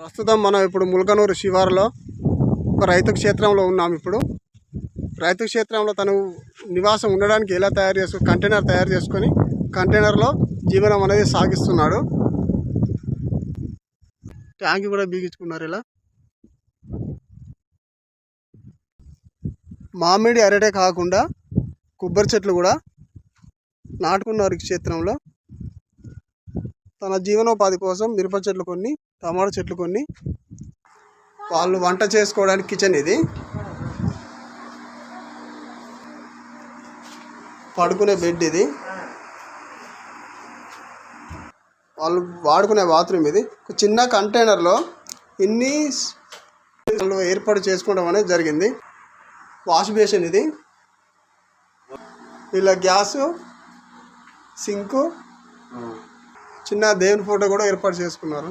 ప్రస్తుతం మనం ఇప్పుడు ముల్కనూరు శివారులో ఒక రైతు క్షేత్రంలో ఉన్నాం. ఇప్పుడు రైతు క్షేత్రంలో తను నివాసం ఉండడానికి ఎలా కంటైనర్ తయారు చేసుకొని కంటైనర్లో జీవనం అనేది సాగిస్తున్నాడు. ట్యాంక్ కూడా బిగించుకున్నారు. ఇలా మామిడి అరటే కాకుండా కొబ్బరి చెట్లు కూడా నాటుకున్నారు. ఈ క్షేత్రంలో తన జీవనోపాధి కోసం మిరప చెట్లు కొన్ని, టమాటా చెట్లు కొన్ని, వాళ్ళు వంట చేసుకోవడానికి కిచెన్, ఇది పడుకునే బెడ్, ఇది వాళ్ళు వాడుకునే బాత్రూమ్, ఇది ఒక చిన్న కంటైనర్లో ఇన్ని ఏర్పాటు చేసుకోవడం అనేది జరిగింది. వాష్ బేసిన్, ఇది వీళ్ళ గ్యాసు, సింకు, చిన్న దేవుని ఫోటో కూడా ఏర్పాటు చేసుకున్నారు.